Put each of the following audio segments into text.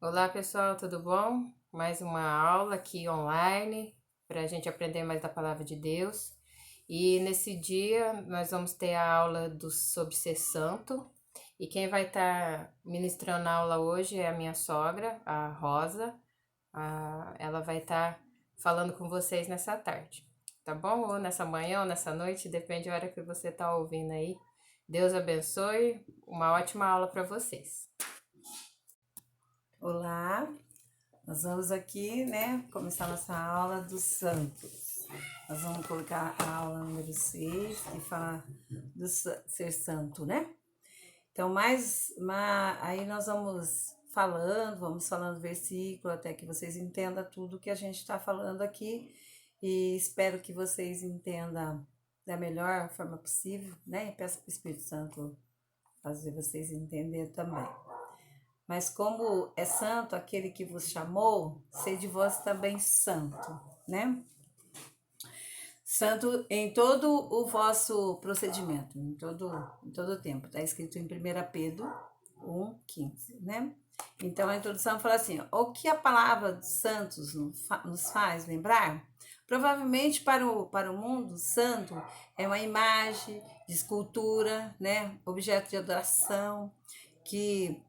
Olá pessoal, tudo bom? Mais uma aula aqui online para a gente aprender mais da palavra de Deus. E nesse dia nós vamos ter a aula sobre ser santo. E quem vai estar ministrando a aula hoje é a minha sogra, a Rosa. Ela vai estar falando com vocês nessa tarde, tá bom? Ou nessa manhã ou nessa noite, depende da hora que você está ouvindo aí. Deus abençoe, uma ótima aula para vocês. Olá, nós vamos aqui, né, começar nossa aula dos santos. Nós vamos colocar a aula número 6 e falar do ser santo, né? Então, aí nós vamos falando versículo até que vocês entendam tudo que a gente está falando aqui e espero que vocês entendam da melhor forma possível, né? E peço para o Espírito Santo fazer vocês entenderem também. Mas como é santo aquele que vos chamou, sede vós também santo, né? Santo em todo o vosso procedimento, em todo o tempo. Está escrito em 1 Pedro 1,15, né? Então a introdução fala assim: ó, o que a palavra dos santos nos faz lembrar? Provavelmente para o mundo, santo é uma imagem de escultura, né? Objeto de adoração, que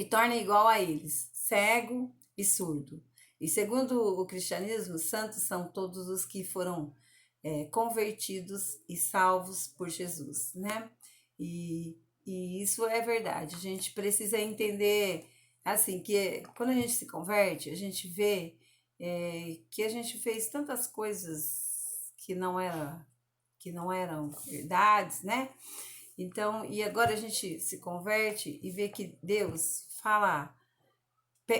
torna igual a eles, cego e surdo. E segundo o cristianismo, santos são todos os que foram convertidos e salvos por Jesus, né? E isso é verdade. A gente precisa entender, assim, que quando a gente se converte, a gente vê que a gente fez tantas coisas que não eram verdades, né? Então, e agora a gente se converte e vê que Deus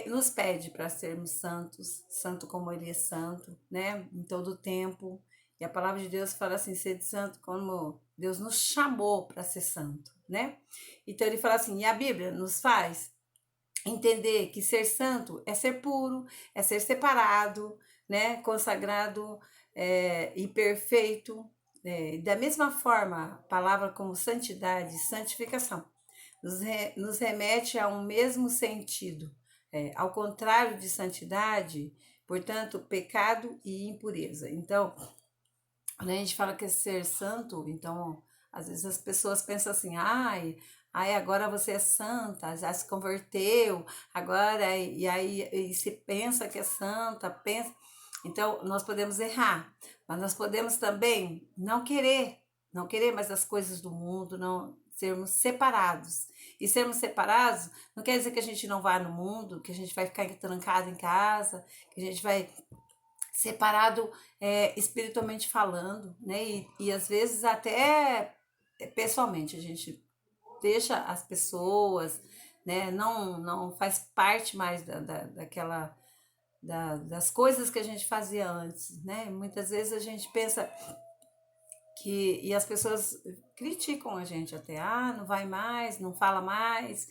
nos pede para sermos santos, santo como Ele é santo, né? Em todo o tempo. E a palavra de Deus fala assim: ser santo como Deus nos chamou para ser santo, né? Então ele fala assim, e a Bíblia nos faz entender que ser santo é ser puro, é ser separado, né? Consagrado e perfeito. Da mesma forma, a palavra como santidade e santificação nos remete a um mesmo sentido. Ao contrário de santidade, portanto, pecado e impureza. Então, quando a gente fala que é ser santo, então, às vezes as pessoas pensam assim, ai, agora você é santa, já se converteu, agora, e aí e se pensa que é santa, pensa. Então, nós podemos errar, mas nós podemos também não querer mais as coisas do mundo, não sermos separados. E sermos separados não quer dizer que a gente não vá no mundo, que a gente vai ficar trancado em casa, que a gente vai separado espiritualmente falando, né? E às vezes até pessoalmente a gente deixa as pessoas, né? Não faz parte mais das coisas que a gente fazia antes, né? Muitas vezes a gente pensa e as pessoas criticam a gente até, não vai mais, não fala mais,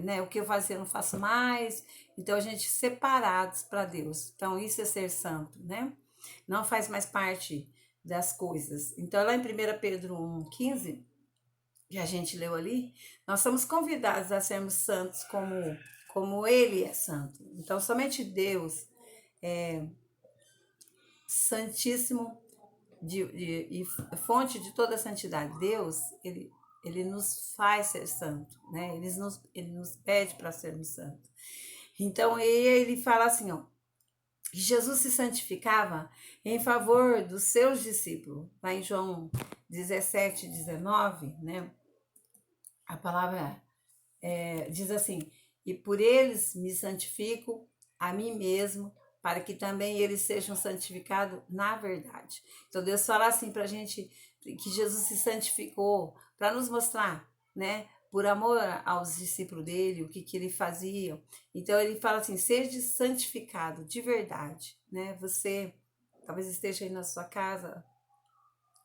né, o que eu fazia eu não faço mais. Então a gente separados para Deus. Então isso é ser santo, né? Não faz mais parte das coisas. Então lá em 1 Pedro 1,15, que a gente leu ali, nós somos convidados a sermos santos como Ele é santo. Então somente Deus Santíssimo e fonte de toda a santidade. Deus, ele nos faz ser santo, né? Ele nos pede para sermos santos. Então, ele fala assim, ó, que Jesus se santificava em favor dos seus discípulos. Lá em João 17, 19, né? A palavra diz assim, e por eles me santifico a mim mesmo, para que também eles sejam santificados na verdade. Então Deus fala assim para a gente que Jesus se santificou para nos mostrar, né? Por amor aos discípulos dele, o que ele fazia. Então ele fala assim: seja santificado de verdade, né? Você talvez esteja aí na sua casa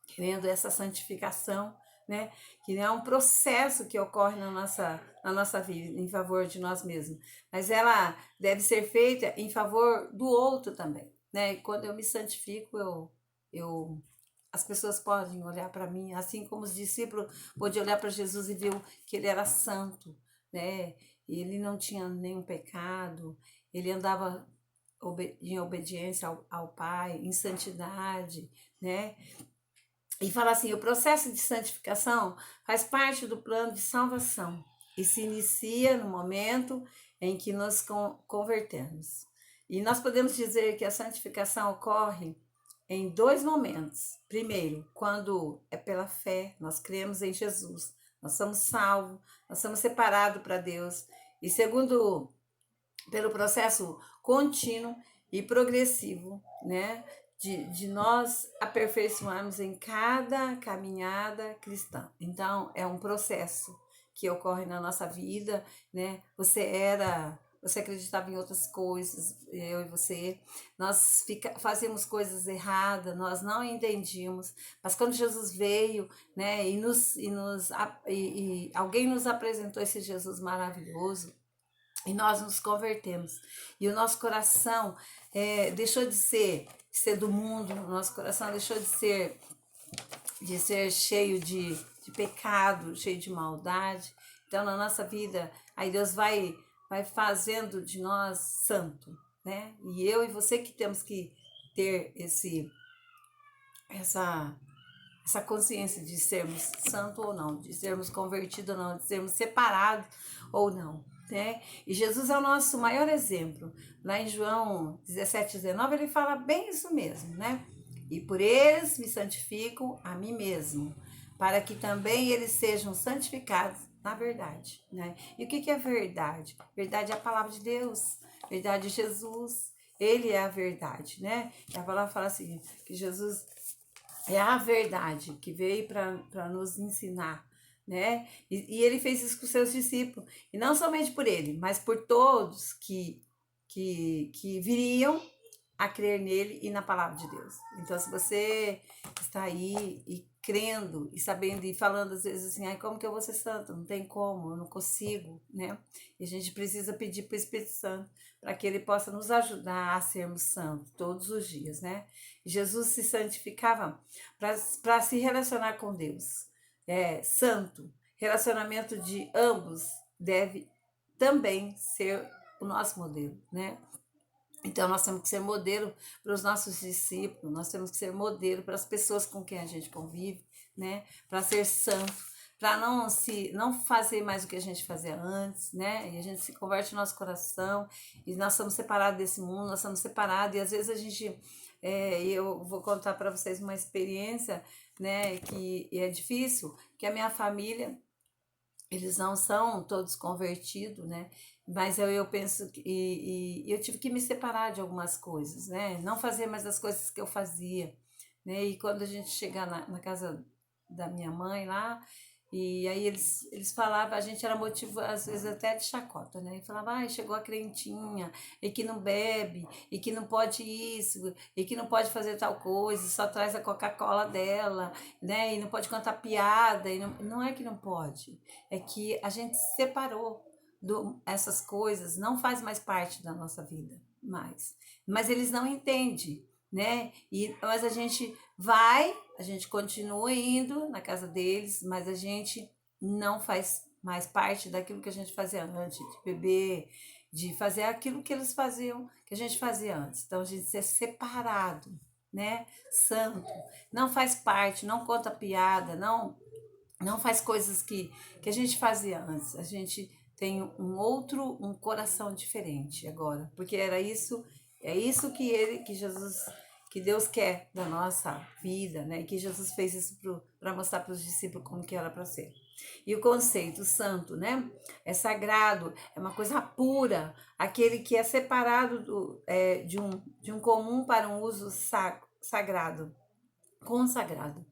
querendo essa santificação, né? Que é um processo que ocorre na nossa vida, em favor de nós mesmos. Mas ela deve ser feita em favor do outro também, né? E quando eu me santifico, as pessoas podem olhar para mim, assim como os discípulos podiam olhar para Jesus e ver que ele era santo, né? e ele não tinha nenhum pecado, ele andava em obediência ao Pai, em santidade, né? E fala assim: o processo de santificação faz parte do plano de salvação e se inicia no momento em que nos convertemos. E nós podemos dizer que a santificação ocorre em dois momentos. Primeiro, quando é pela fé, nós cremos em Jesus, nós somos salvos, nós somos separados para Deus. E segundo, pelo processo contínuo e progressivo, né? De nós aperfeiçoarmos em cada caminhada cristã. Então, é um processo que ocorre na nossa vida, né? Você acreditava em outras coisas, eu e você, fazíamos coisas erradas, nós não entendíamos, mas quando Jesus veio, né, e alguém nos apresentou esse Jesus maravilhoso, e nós nos convertemos. E o nosso coração deixou de ser do mundo, o nosso coração deixou de ser cheio de pecado, cheio de maldade. Então, na nossa vida, aí Deus vai fazendo de nós santo, né? E eu e você que temos que ter essa consciência de sermos santo ou não, de sermos convertidos ou não, de sermos separados ou não, né? E Jesus é o nosso maior exemplo. Lá em João 17:19 ele fala bem isso mesmo, né? E por eles me santifico a mim mesmo, para que também eles sejam santificados na verdade, né? E o que é verdade? Verdade é a palavra de Deus, verdade é Jesus, ele é a verdade, né? E a palavra fala assim, que Jesus é a verdade que veio para nos ensinar, né? E ele fez isso com seus discípulos. E não somente por ele, mas por todos que viriam a crer nele e na palavra de Deus. Então, se você está aí e crendo e sabendo e falando às vezes assim, ai, como que eu vou ser santo? Não tem como, eu não consigo, né? E a gente precisa pedir para o Espírito Santo para que ele possa nos ajudar a sermos santos todos os dias, né? Jesus se santificava para se relacionar com Deus. Santo, relacionamento de ambos deve também ser o nosso modelo, né? Então, nós temos que ser modelo para os nossos discípulos, nós temos que ser modelo para as pessoas com quem a gente convive, né? Para ser santo, para não fazer mais o que a gente fazia antes, né? E a gente se converte no nosso coração, e nós somos separados desse mundo, nós somos separados, e às vezes a gente. Eu vou contar para vocês uma experiência, né? Que é difícil, que a minha família. Eles não são todos convertidos, né? Mas eu penso que eu tive que me separar de algumas coisas, né? Não fazer mais as coisas que eu fazia, né? E quando a gente chegar na casa da minha mãe lá, e aí eles falavam, a gente era motivo às vezes até de chacota, né? E falava, ai, chegou a crentinha, e que não bebe, e que não pode isso, e que não pode fazer tal coisa, só traz a Coca-Cola dela, né? E não pode contar piada, e não é que não pode, é que a gente separou essas coisas, não faz mais parte da nossa vida mais. Mas eles não entendem, né? Mas a gente continua indo na casa deles, mas a gente não faz mais parte daquilo que a gente fazia antes, de beber, de fazer aquilo que eles faziam, que a gente fazia antes. Então a gente é separado, né? Santo, não faz parte, não conta piada, não faz coisas que a gente fazia antes. A gente tem um coração diferente agora, porque é isso que Deus quer da nossa vida, né? E que Jesus fez isso para mostrar para os discípulos como que era para ser. E o conceito santo, né? É sagrado, é uma coisa pura, aquele que é separado de um comum para um uso sagrado, consagrado.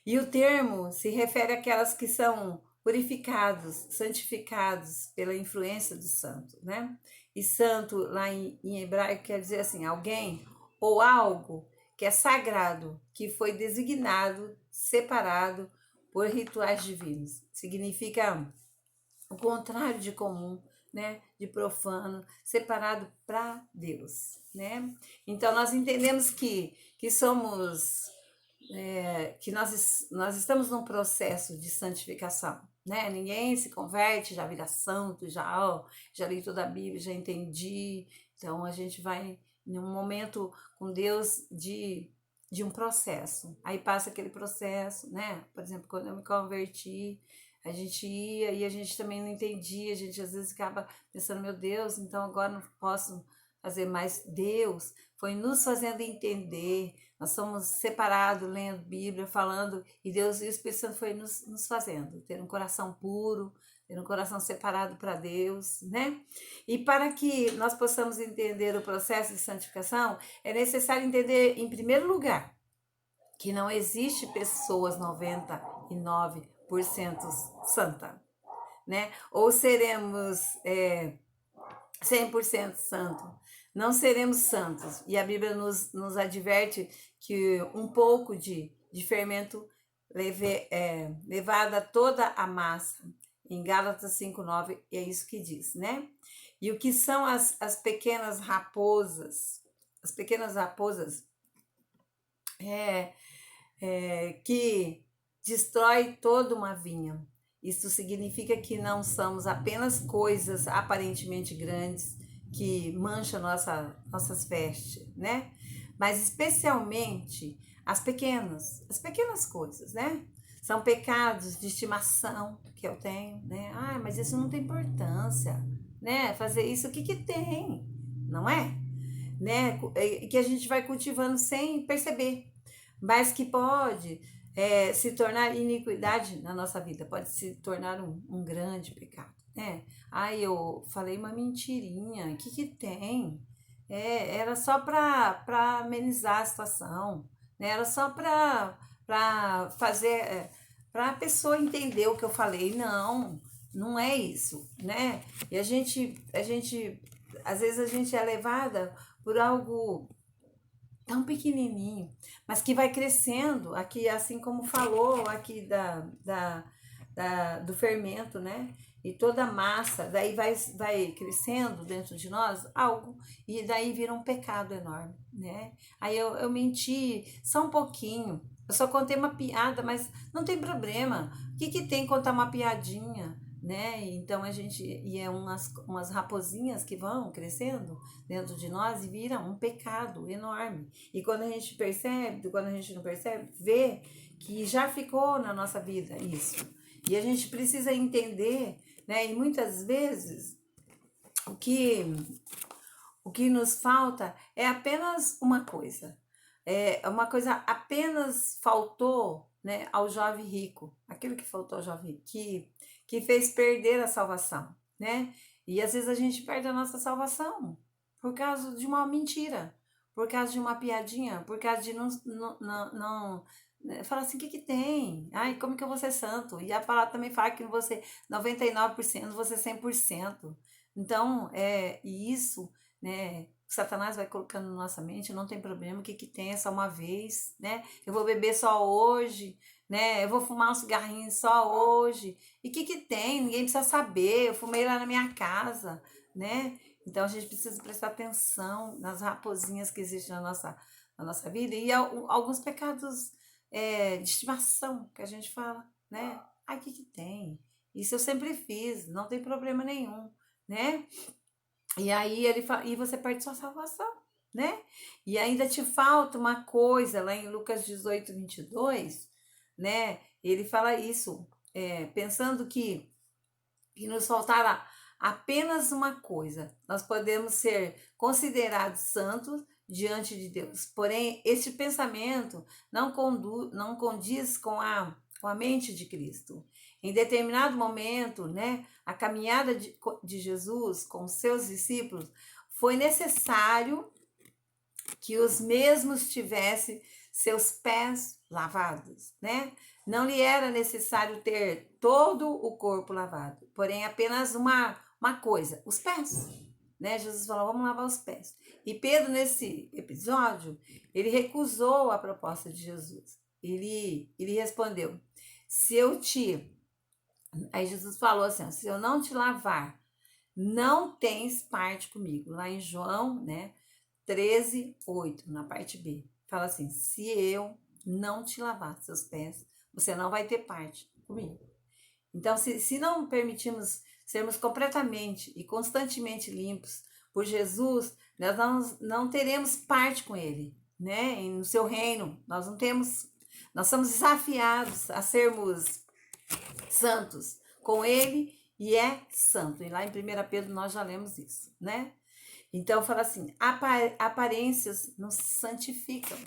E o termo se refere àquelas que são purificados, santificados pela influência do santo, né? E santo, lá em hebraico, quer dizer assim, alguém ou algo que é sagrado, que foi designado, separado por rituais divinos. Significa o contrário de comum, né? De profano, separado para Deus, né? Então, nós entendemos que somos que nós estamos num processo de santificação, né? Ninguém se converte, já vira santo, já li toda a Bíblia, já entendi. Então a gente vai num momento com Deus de um processo. Aí passa aquele processo, né? Por exemplo, quando eu me converti, a gente ia e a gente também não entendia, a gente às vezes acaba pensando, meu Deus, então agora não posso fazer mais. Deus foi nos fazendo entender, nós somos separados, lendo Bíblia, falando, e Deus e o Espírito Santo foi nos fazendo ter um coração puro, ter um coração separado para Deus, né? E para que nós possamos entender o processo de santificação, é necessário entender, em primeiro lugar, que não existe pessoas 99% santa, né? Ou seremos 100% santo, não seremos santos. E a Bíblia nos adverte que um pouco de fermento levada toda a massa. Em Gálatas 5:9 é isso que diz, né? E o que são as pequenas raposas? As pequenas raposas que destrói toda uma vinha. Isso significa que não somos apenas coisas aparentemente grandes que mancham nossas vestes, né? Mas especialmente as pequenas coisas, né? São pecados de estimação que eu tenho, né? Ah, mas isso não tem importância, né? Fazer isso, o que que tem? Não é? Né? Que a gente vai cultivando sem perceber, mas que pode se tornar iniquidade na nossa vida, pode se tornar um grande pecado, né? Ai, eu falei uma mentirinha, o que que tem? Era só para amenizar a situação, né? Era só para fazer, para a pessoa entender o que eu falei. Não, não é isso, né? E às vezes a gente é levada por algo tão pequenininho, mas que vai crescendo, aqui assim como falou aqui do fermento, né? E toda a massa, daí vai crescendo dentro de nós algo, e daí vira um pecado enorme, né? Aí eu menti só um pouquinho, eu só contei uma piada, mas não tem problema, o que que tem contar uma piadinha, né? Então umas raposinhas que vão crescendo dentro de nós e viram um pecado enorme. E quando a gente percebe, quando a gente não percebe, vê que já ficou na nossa vida isso. E a gente precisa entender, né? E muitas vezes o que, o que nos falta é apenas uma coisa. É uma coisa apenas faltou, né, ao jovem rico. Aquilo que faltou ao jovem rico, que fez perder a salvação, né? E às vezes a gente perde a nossa salvação por causa de uma mentira, por causa de uma piadinha, por causa de não né, falar assim, o que que tem? Ai, como que eu vou ser santo? E a palavra também fala que você 99%, você 100%. Então, e isso, né, Satanás vai colocando na nossa mente, não tem problema, o que que tem, é só uma vez, né? Eu vou beber só hoje, né? Eu vou fumar um cigarrinho só hoje. E o que que tem? Ninguém precisa saber, eu fumei lá na minha casa, né? Então a gente precisa prestar atenção nas raposinhas que existem na nossa vida e alguns pecados de estimação que a gente fala, né? Ai, o que que tem? Isso eu sempre fiz, não tem problema nenhum, né? E aí e você perde sua salvação, né? E ainda te falta uma coisa, lá em Lucas 18:22, né? Ele fala isso, pensando que nos faltará apenas uma coisa. Nós podemos ser considerados santos diante de Deus. Porém, este pensamento não condiz com a mente de Cristo. Em determinado momento, né, a caminhada de Jesus com os seus discípulos foi necessário que os mesmos tivessem seus pés lavados, né? Não lhe era necessário ter todo o corpo lavado, porém apenas uma coisa, os pés, né? Jesus falou, vamos lavar os pés. E Pedro, nesse episódio, ele recusou a proposta de Jesus. Ele respondeu, se eu te... Aí Jesus falou assim, se eu não te lavar, não tens parte comigo. Lá em João, né, 13:8, na parte B. Fala assim, se eu não te lavar seus pés, você não vai ter parte comigo. Então, se não permitirmos sermos completamente e constantemente limpos por Jesus, nós não teremos parte com Ele, né? E no seu reino, nós somos desafiados a sermos santos com Ele e é santo. E lá em 1 Pedro nós já lemos isso, né? Então fala assim, aparências nos santificam.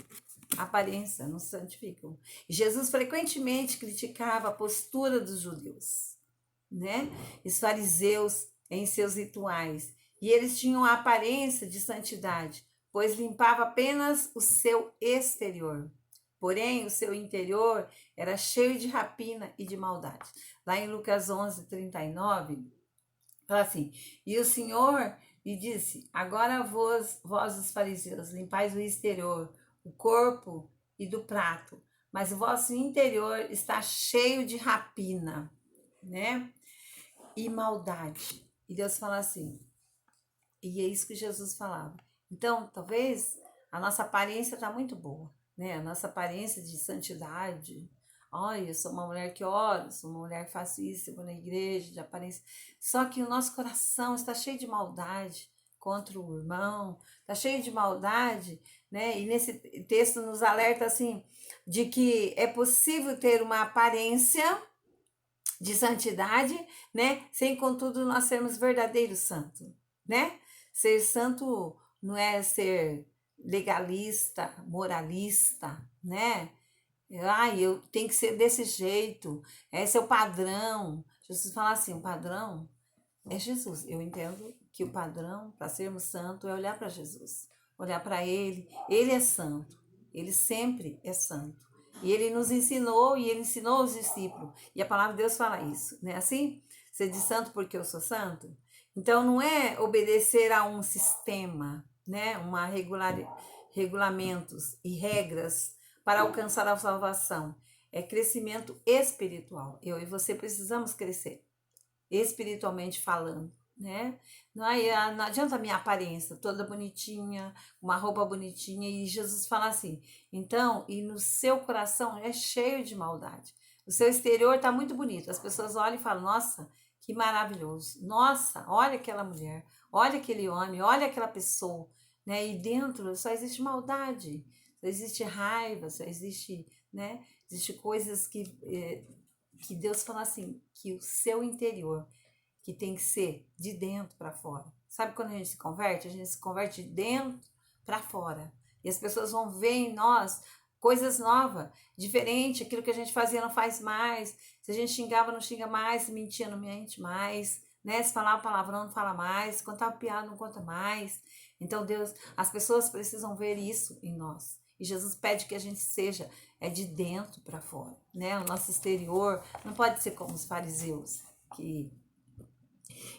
Aparência nos santificam. E Jesus frequentemente criticava a postura dos judeus, né? Os fariseus em seus rituais. E eles tinham a aparência de santidade, pois limpava apenas o seu exterior. Porém, o seu interior era cheio de rapina e de maldade. Lá em Lucas 11:39, fala assim, e o Senhor lhe disse, agora vós os fariseus, limpais o exterior, o corpo e do prato, mas o vosso interior está cheio de rapina, né? E maldade. E Deus fala assim, e é isso que Jesus falava. Então, talvez a nossa aparência está muito boa, né? A nossa aparência de santidade. Olha, eu sou uma mulher que ora, sou uma mulher que faço isso, eu vou na igreja, de aparência. Só que o nosso coração está cheio de maldade contra o irmão, está cheio de maldade, né? E nesse texto nos alerta assim de que é possível ter uma aparência de santidade, né? Sem contudo nós sermos verdadeiros santos, né? Ser santo não é ser legalista, moralista, né? Eu tenho que ser desse jeito, esse é o padrão. Jesus fala assim, o padrão é Jesus. Eu entendo que o padrão para sermos santos é olhar para Jesus, olhar para Ele é santo, Ele sempre é santo. E Ele nos ensinou e Ele ensinou os discípulos. E a palavra de Deus fala isso, não é assim? Ser de santo porque eu sou santo? Então não é obedecer a um sistema, né? Regulamentos e regras para alcançar a salvação. É crescimento espiritual. Eu e você precisamos crescer espiritualmente falando, né? Não adianta a minha aparência toda bonitinha, uma roupa bonitinha, e Jesus fala assim, então, e no seu coração é cheio de maldade. O seu exterior está muito bonito, as pessoas olham e falam, nossa, que maravilhoso, nossa, olha aquela mulher, olha aquele homem, olha aquela pessoa, né? E dentro só existe maldade, só existe raiva, só existe, né? Existe coisas que Deus fala assim, que o seu interior, que tem que ser de dentro para fora. Sabe quando a gente se converte? A gente se converte de dentro para fora. E as pessoas vão ver em nós coisas novas, diferente, aquilo que a gente fazia não faz mais. Se a gente xingava, não xinga mais, se mentia, não mente mais, né? Se falava palavrão, não fala mais, se contava piada, não conta mais. Então, Deus, as pessoas precisam ver isso em nós. E Jesus pede que a gente seja de dentro para fora, né? O nosso exterior não pode ser como os fariseus, que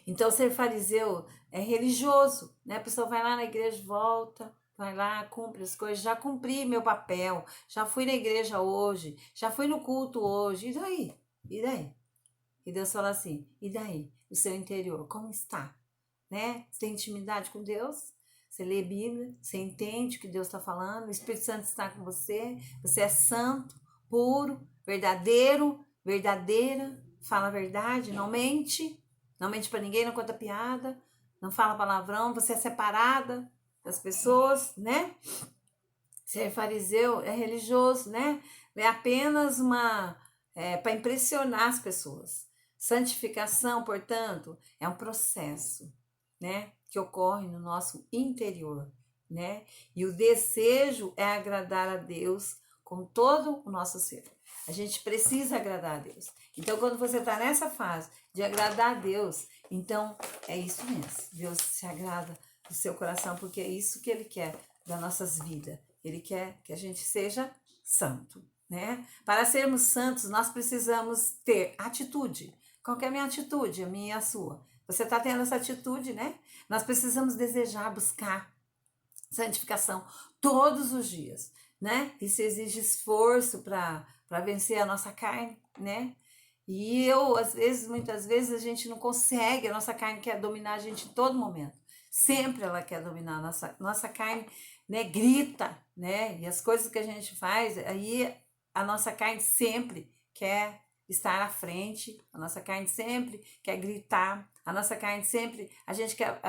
então ser fariseu é religioso, né? A pessoa vai lá na igreja, volta, vai lá, cumpre as coisas, já cumpri meu papel, já fui na igreja hoje, já fui no culto hoje, e daí? E daí? E Deus fala assim, e daí? O seu interior, como está? Né? Você tem intimidade com Deus? Você lê a Bíblia, você entende o que Deus está falando, o Espírito Santo está com você, você é santo, puro, verdadeiro, verdadeira, fala a verdade, não mente, não mente para ninguém, não conta piada, não fala palavrão, você é separada das pessoas, né? Ser fariseu é religioso, né? É apenas para impressionar as pessoas. Santificação, portanto, é um processo, né? Que ocorre no nosso interior, né? E o desejo é agradar a Deus com todo o nosso ser. A gente precisa agradar a Deus. Então, quando você está nessa fase de agradar a Deus, então é isso mesmo. Deus se agrada do seu coração, porque é isso que Ele quer das nossas vidas. Ele quer que a gente seja santo, né? Para sermos santos, nós precisamos ter atitude. Qual que é a minha atitude? A minha e a sua. Você está tendo essa atitude, né? Nós precisamos desejar, buscar santificação todos os dias, né? Isso exige esforço para vencer a nossa carne, né? E muitas vezes a gente não consegue, a nossa carne quer dominar a gente em todo momento. Sempre ela quer dominar a nossa carne, né? Grita, né? E as coisas que a gente faz, aí a nossa carne sempre quer estar à frente, a nossa carne sempre quer gritar, a nossa carne sempre, a gente quer,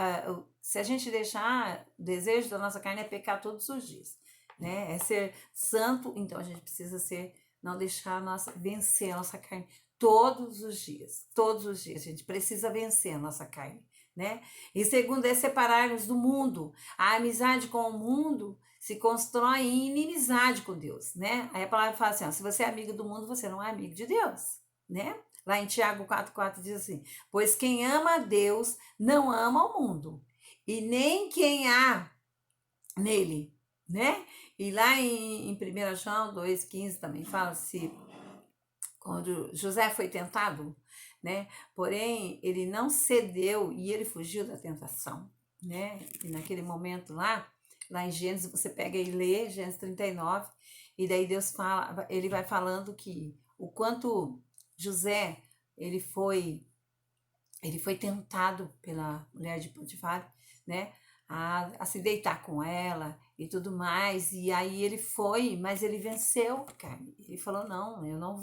se a gente deixar, o desejo da nossa carne é pecar todos os dias, né? É ser santo, então a gente precisa ser, não deixar vencer a nossa carne todos os dias, a gente precisa vencer a nossa carne, né? E segundo é separar-nos do mundo. A amizade com o mundo se constrói em inimizade com Deus, né? Aí a palavra fala assim, ó, se você é amigo do mundo, você não é amigo de Deus, né? Lá em Tiago 4,4 diz assim, pois quem ama a Deus não ama o mundo, e nem quem há nele, né? E lá em 1 João 2,15 também fala se quando José foi tentado, né? Porém, ele não cedeu e ele fugiu da tentação, né? E naquele momento lá em Gênesis, você pega e lê Gênesis 39, e daí Deus fala, ele vai falando que o quanto José, ele foi tentado pela mulher de Potifar, né? A se deitar com ela e tudo mais. E aí ele foi, mas ele venceu, cara. Ele falou: não, eu não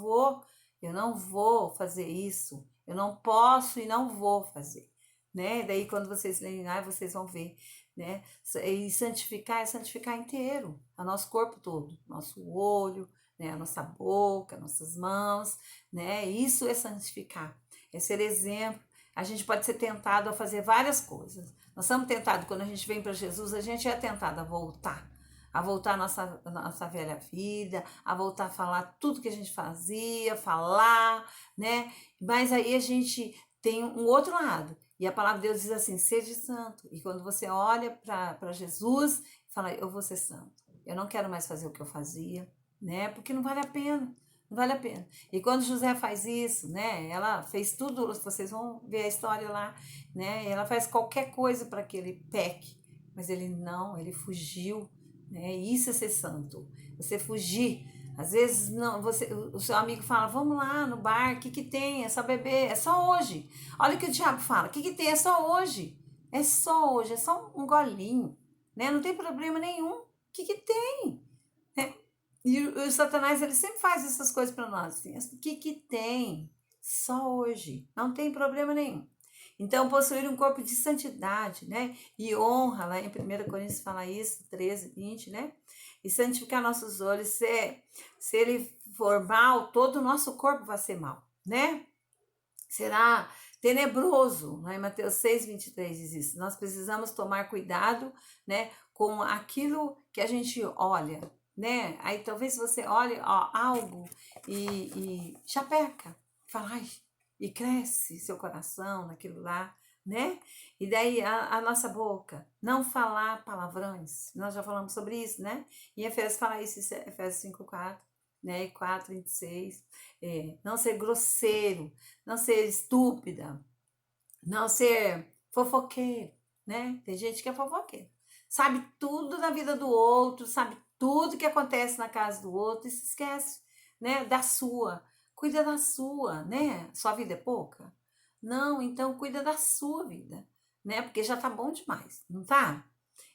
vou fazer isso. Eu não posso e não vou fazer. Né? Daí quando vocês lerem, vocês vão ver, né? E santificar é santificar inteiro, o nosso corpo todo, nosso olho, né? A nossa boca, nossas mãos, né? Isso é santificar, é ser exemplo. A gente pode ser tentado a fazer várias coisas. Nós somos tentados, quando a gente vem para Jesus, a gente é tentado a voltar à nossa velha vida, a voltar a falar tudo que a gente fazia, falar, né? Mas aí a gente tem um outro lado. E a palavra de Deus diz assim, seja santo. E quando você olha para Jesus, fala, eu vou ser santo. Eu não quero mais fazer o que eu fazia, né? Porque não vale a pena. Não vale a pena. E quando José faz isso, né? Ela fez tudo, vocês vão ver a história lá, né? Ela faz qualquer coisa para que ele peque, mas ele não, ele fugiu, né? Isso é ser santo. Você fugir. Às vezes não, o seu amigo fala, vamos lá no bar, o que tem? É só beber, é só hoje. Olha o que o diabo fala, o que tem? É só hoje. É só hoje, é só um golinho, né? Não tem problema nenhum. O que tem? E o Satanás, ele sempre faz essas coisas para nós. Assim, o que tem? Só hoje. Não tem problema nenhum. Então, possuir um corpo de santidade, né? E honra, lá em 1 Coríntios fala isso, 13, 20, né? E santificar nossos olhos. Se ele for mal, todo o nosso corpo vai ser mal, né? Será tenebroso. Lá em Mateus 6,23 diz isso. Nós precisamos tomar cuidado, né? Com aquilo que a gente olha, né? Aí talvez você olhe algo e já peca, fala, ai, e cresce seu coração naquilo lá, né? E daí a nossa boca, não falar palavrões, nós já falamos sobre isso, né? E Efésios fala isso, Efésios 5,4, né? E 4,26, não ser grosseiro, não ser estúpida, não ser fofoqueiro, né? Tem gente que é fofoqueiro, sabe tudo da vida do outro, sabe tudo que acontece na casa do outro e se esquece, né, da sua. Cuida da sua, né? Sua vida é pouca? Não, então cuida da sua vida, né? Porque já tá bom demais, não tá?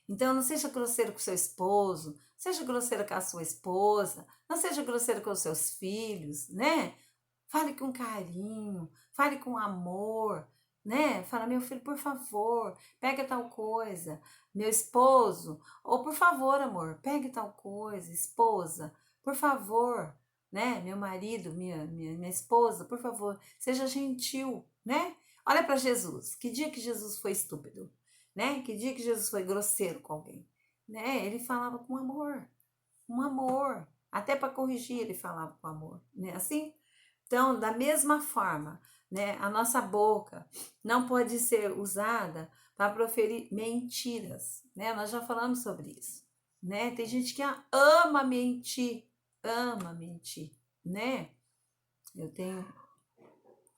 Então não seja grosseiro com seu esposo, seja grosseira com a sua esposa, não seja grosseiro com os seus filhos, né? Fale com carinho, fale com amor, né? Fala, meu filho, por favor, pega tal coisa. Meu esposo, ou por favor, amor, pegue tal coisa. Esposa, por favor, né? Meu marido, minha esposa, por favor, seja gentil, né? Olha para Jesus. Que dia que Jesus foi estúpido, né? Que dia que Jesus foi grosseiro com alguém, né? Ele falava com amor, um amor. Até para corrigir ele falava com amor, né? Assim, então, da mesma forma, né, a nossa boca não pode ser usada para proferir mentiras, né? Nós já falamos sobre isso, né? Tem gente que ama mentir, né? Eu tenho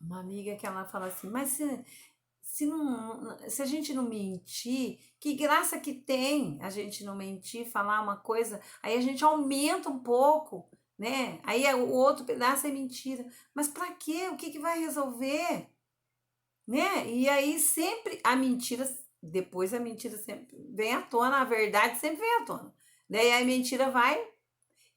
uma amiga que ela fala assim, mas se a gente não mentir, que graça que tem a gente não mentir, falar uma coisa, aí a gente aumenta um pouco, né? Aí o outro pedaço é mentira. Mas para quê? O que vai resolver? Né? E aí sempre a mentira, depois a mentira sempre vem à tona, a verdade sempre vem à tona. Daí a mentira vai,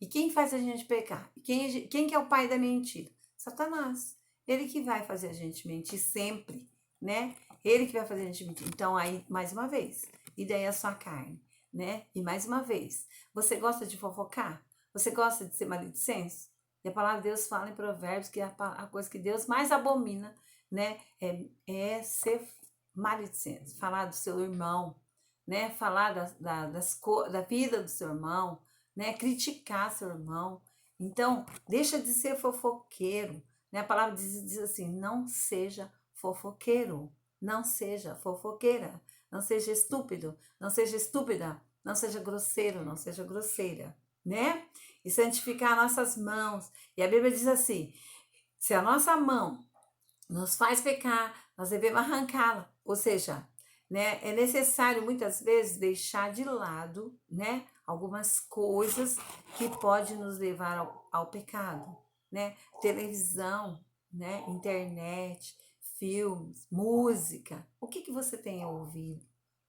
e quem faz a gente pecar? Quem que é o pai da mentira? Satanás. Ele que vai fazer a gente mentir sempre, né? Ele que vai fazer a gente mentir. Então, aí, mais uma vez, e daí a sua carne, né? E mais uma vez, você gosta de fofocar? Você gosta de ser maledicente? E a palavra de Deus fala em Provérbios que a coisa que Deus mais abomina, né? É ser maledicente. Falar do seu irmão, né? Falar da vida do seu irmão, né? Criticar seu irmão. Então, deixa de ser fofoqueiro, né? A palavra diz assim: não seja fofoqueiro, não seja fofoqueira, não seja estúpido, não seja estúpida, não seja grosseiro, não seja grosseira, né? E santificar nossas mãos. E a Bíblia diz assim: se a nossa mão nos faz pecar, nós devemos arrancá-la. Ou seja, né, é necessário muitas vezes deixar de lado, né, algumas coisas que podem nos levar ao pecado, né? Televisão, né, internet, filmes, música. O que você tem ouvido?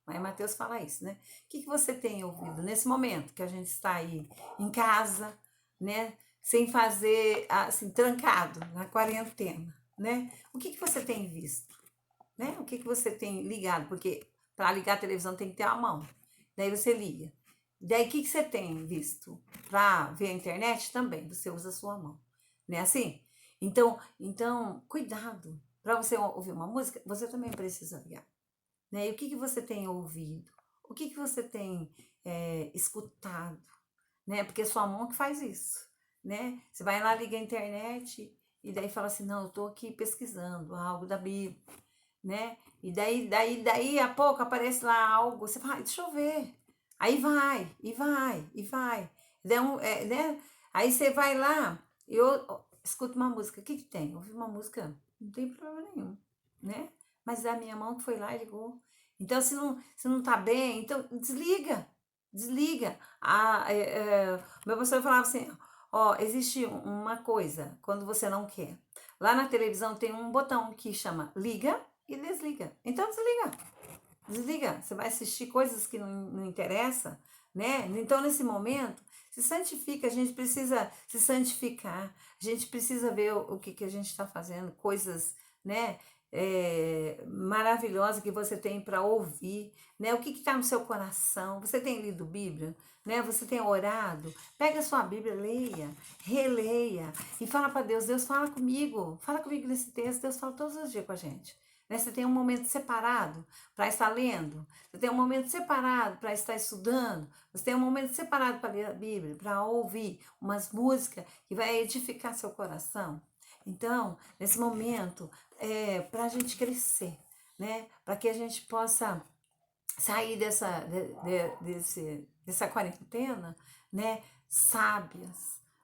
Aí Mateus fala isso, né? O que você tem ouvido nesse momento que a gente está aí em casa, né? Sem fazer, assim, trancado na quarentena, né? O que você tem visto, né? O que você tem ligado? Porque para ligar a televisão tem que ter a mão. Daí você liga. Daí o que você tem visto? Para ver a internet também, você usa a sua mão. Não é assim? Então cuidado. Para você ouvir uma música, você também precisa ligar. Né? E o que você tem ouvido? O que você tem escutado? Né? Porque é sua mão que faz isso. Né? Você vai lá, liga a internet e daí fala assim, não, eu estou aqui pesquisando algo da Bíblia, né? E daí a pouco aparece lá algo, você fala, deixa eu ver. Aí vai, e vai, e vai. Né? Aí você vai lá, eu escuto uma música, o que tem? Ouvi uma música, não tem problema nenhum, né? Mas é a minha mão que foi lá e ligou. Então, se não tá bem, então desliga, desliga. Meu pastor falava assim, ó, existe uma coisa, quando você não quer. Lá na televisão tem um botão que chama liga e desliga. Então desliga. Desliga. Você vai assistir coisas que não interessam, né? Então, nesse momento, se santifica. A gente precisa se santificar. A gente precisa ver o que a gente está fazendo. Coisas, né? Maravilhosas que você tem para ouvir, né? O que está no seu coração? Você tem lido Bíblia? Né? Você tem orado? Pega a sua Bíblia, leia, releia e fala para Deus, Deus fala comigo nesse texto, Deus fala todos os dias com a gente. Né? Você tem um momento separado para estar lendo, você tem um momento separado para estar estudando, você tem um momento separado para ler a Bíblia, para ouvir umas músicas que vai edificar seu coração. Então, nesse momento, para a gente crescer, né? Para que a gente possa sair dessa quarentena, né?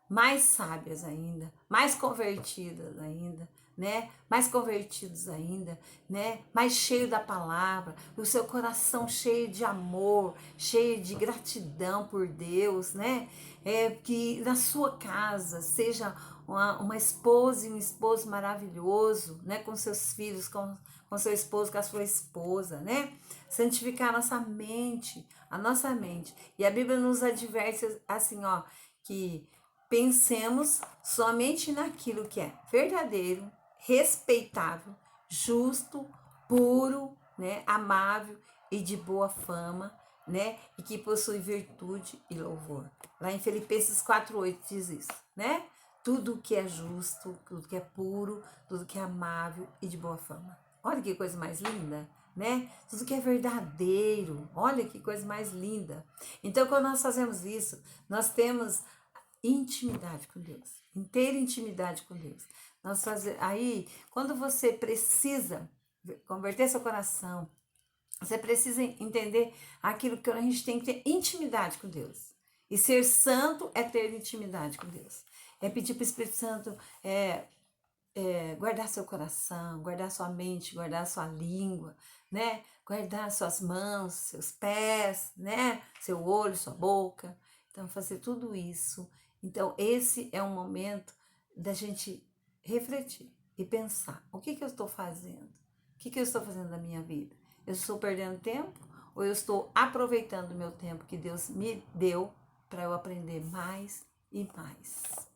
Mais sábias ainda, mais convertidas ainda, né? Mais convertidos ainda, né? Mais cheio da palavra, o seu coração cheio de amor, cheio de gratidão por Deus, né? Que na sua casa seja uma esposa e um esposo maravilhoso, né? Com seus filhos, com seu esposo, com a sua esposa, né? Santificar a nossa mente. E a Bíblia nos adverte assim, ó, que pensemos somente naquilo que é verdadeiro, respeitável, justo, puro, né, amável e de boa fama, né, e que possui virtude e louvor. Lá em Filipenses 4:8 diz isso, né? Tudo que é justo, tudo que é puro, tudo que é amável e de boa fama. Olha que coisa mais linda, né? Tudo que é verdadeiro. Olha que coisa mais linda. Então, quando nós fazemos isso, nós temos intimidade com Deus, inteira intimidade com Deus. Aí, quando você precisa converter seu coração, você precisa entender aquilo que a gente tem que ter intimidade com Deus. E ser santo é ter intimidade com Deus. É pedir para o Espírito Santo guardar seu coração, guardar sua mente, guardar sua língua, né? Guardar suas mãos, seus pés, né? Seu olho, sua boca. Então, fazer tudo isso. Então, esse é um momento da gente refletir e pensar: o que eu estou fazendo? O que eu estou fazendo da minha vida? Eu estou perdendo tempo ou eu estou aproveitando o meu tempo que Deus me deu para eu aprender mais e mais?